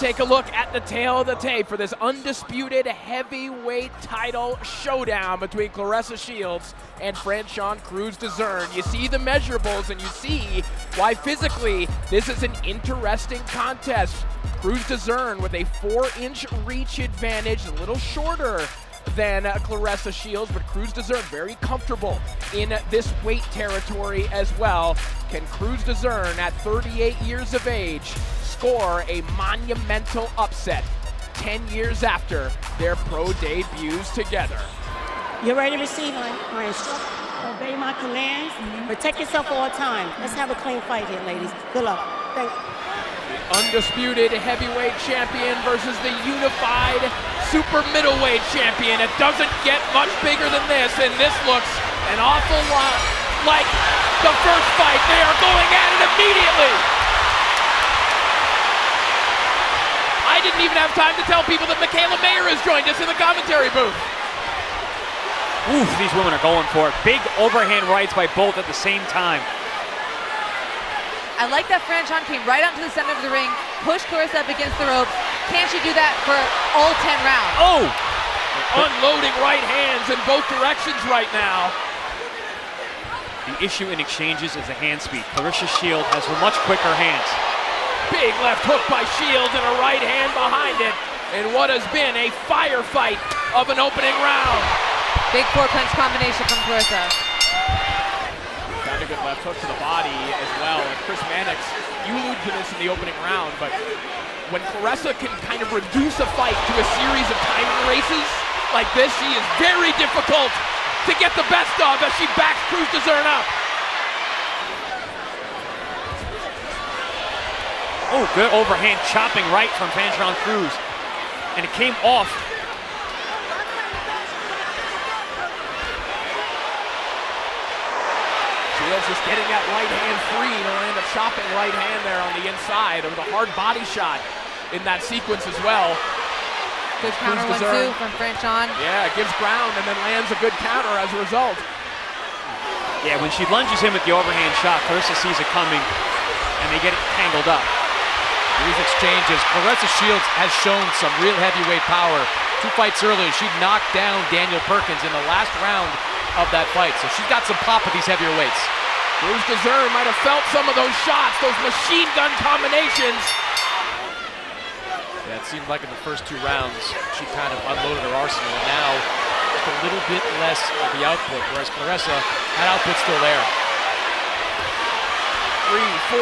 take a look at the tail of the tape for this undisputed heavyweight title showdown between Claressa Shields and Franchon Crews-Dezurn. You see the measurables and you see why physically this is an interesting contest. Crews-Dezurn with a 4-inch reach advantage, a little shorter than Claressa Shields, but Crews-Dezurn very comfortable in this weight territory as well. Can Crews-Dezurn at 38 years of age score a monumental upset 10 years after their pro debuts together? You're ready to receive my instructions. Obey my commands. Protect yourself all the time. Let's have a clean fight here, ladies. Good luck. Thank you. Undisputed heavyweight champion versus the unified super middleweight champion. It doesn't get much bigger than this, and this looks an awful lot like the first fight. They are going at it immediately. I didn't even have time to tell people that Michaela Mayer has joined us in the commentary booth. Oof, these women are going for it. Big overhand rights by both at the same time. I like that Franchon came right onto the center of the ring, pushed Claressa up against the ropes. Can she do that for all 10 rounds? Oh! Unloading right hands in both directions right now. The issue in exchanges is the hand speed. Claressa Shields has much quicker hands. Big left hook by Shields and a right hand behind it in what has been a firefight of an opening round. Big 4-punch combination from Claressa. Found a good left hook to the body as well. And Chris Mannix, you alluded to this in the opening round, but when Claressa can kind of reduce a fight to a series of timing races like this, she is very difficult to get the best of as she backs Crews-Dezurn up. Oh, good overhand chopping right from Franchon Crews. And it came off. Shields just getting that right hand free to land a chopping right hand there on the inside with a hard body shot in that sequence as well. Good counter 1-2 from Franchon. Yeah, gives ground and then lands a good counter as a result. Yeah, when she lunges in with the overhand shot, Claressa sees it coming and they get it tangled up. These exchanges, Claressa Shields has shown some real heavyweight power. 2 fights earlier, she knocked down Daniel Perkins in the last round of that fight, so she's got some pop with these heavier weights. Crews-Dezurn might have felt some of those shots, those machine gun combinations. Yeah, it seemed like in the first 2 rounds, she kind of unloaded her arsenal, and now just a little bit less of the output, whereas Claressa, that output's still there.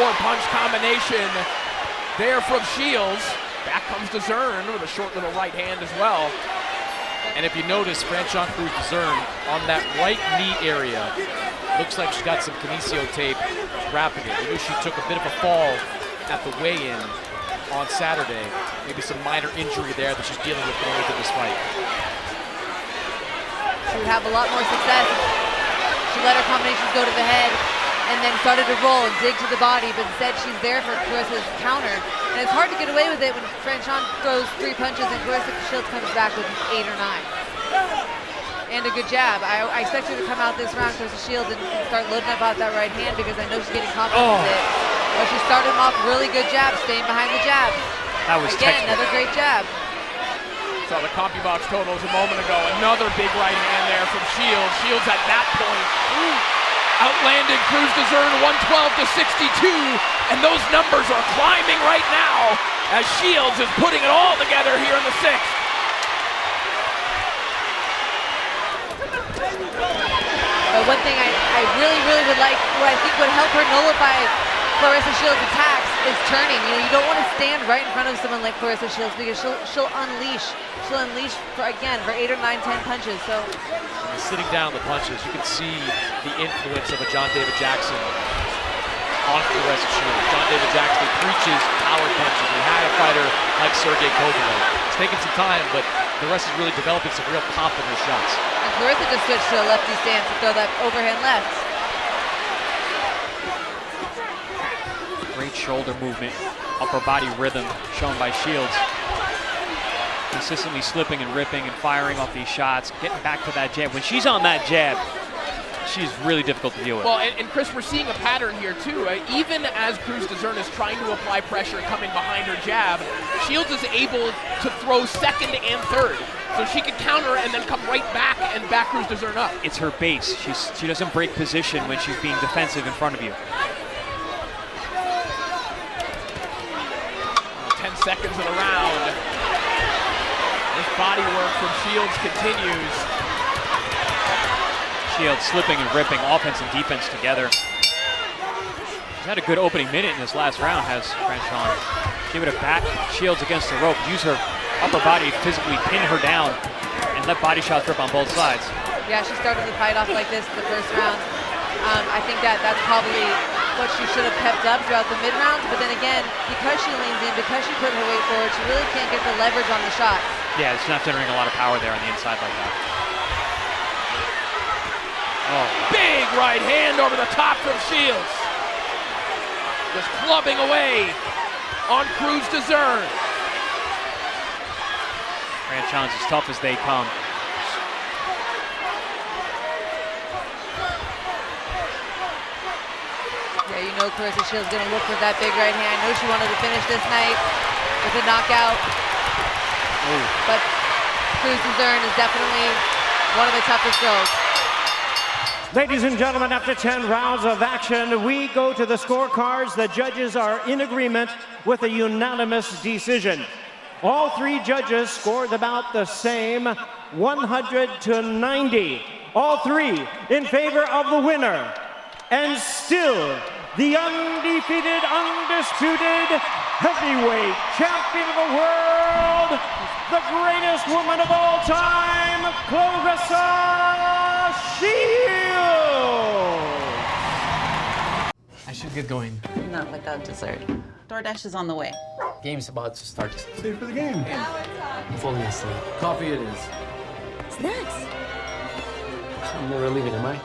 3-4 punch combination there from Shields. Back comes Dezurn with a short little right hand as well. And if you notice, Franchon Crews-Dezurn on that right knee area, looks like she's got some kinesio tape wrapping it. Maybe she took a bit of a fall at the weigh-in on Saturday. Maybe some minor injury there that she's dealing with going into this fight. She would have a lot more success. She let her combinations go to the head and then started to roll and dig to the body, but instead she's there for Claressa's counter. And it's hard to get away with it when Franchon throws 3 punches and Claressa Shields comes back with 8 or 9. And a good jab. I expect her to come out this round, Claressa Shields, and start loading up out that right hand because I know she's getting confident with it. But she started him off really good jab, staying behind the jab. That was again, technical. another great jab. Saw the CompuBox totals a moment ago. Another big right hand there from Shields. Shields at that point outlanded Crews-Dezurn 112-62, and those numbers are climbing right now as Shields is putting it all together here in the 6th. But one thing I really would like, what I think would help her nullify Claressa Shields' attacks is turning. You know, you don't want to stand right in front of someone like Claressa Shields because she'll unleash for 8 or 9, 10 punches. So Sitting down the punches, you can see the influence of a John David Jackson on Claressa Shields. John David Jackson preaches power punches. We had a fighter like Sergey Kovalev. It's taken some time, but Claressa's really developing some real pop in her shots. And Claressa just switched to a lefty stance to throw that overhand left. Great shoulder movement, upper body rhythm shown by Shields. Consistently slipping and ripping and firing off these shots, getting back to that jab. When she's on that jab, she's really difficult to deal with. Well, and Chris, we're seeing a pattern here too. Even as Crews-Dezurn is trying to apply pressure coming behind her jab, Shields is able to throw second and third. So she can counter and then come right back and back Crews-Dezurn up. It's her base. She doesn't break position when she's being defensive in front of you. 10 seconds of the round. This body work from Shields continues. Shields slipping and ripping, offense and defense together. She's had a good opening minute in this last round, has Franchon. Give it a back, Shields against the rope, use her upper body to physically pin her down and let body shots rip on both sides. Yeah, she started the fight off like this in the first round. I think that's probably what she should have kept up throughout the mid-round, but then again, because she leans in, because she put her weight forward, she really can't get the leverage on the shot. Yeah, she's not generating a lot of power there on the inside like that. Oh. Big right hand over the top from Shields. Just clubbing away on Crews-Dezurn. Franchon's as tough as they come. Yeah, you know Claressa Shields gonna look for that big right hand. I know she wanted to finish this night with a knockout. Ooh. But Crews-Dezurn is definitely one of the toughest girls. Ladies and gentlemen, after 10 rounds of action, we go to the scorecards. The judges are in agreement with a unanimous decision. All three judges scored about the same, 100-90. All three in favor of the winner. And still, the undefeated, undisputed heavyweight champion of the world, the greatest woman of all time, Claressa Shields. I should get going. Not without dessert. DoorDash is on the way. Game's about to start. Stay for the game. I'm falling asleep. Coffee it is. Snacks. I'm never leaving, am I?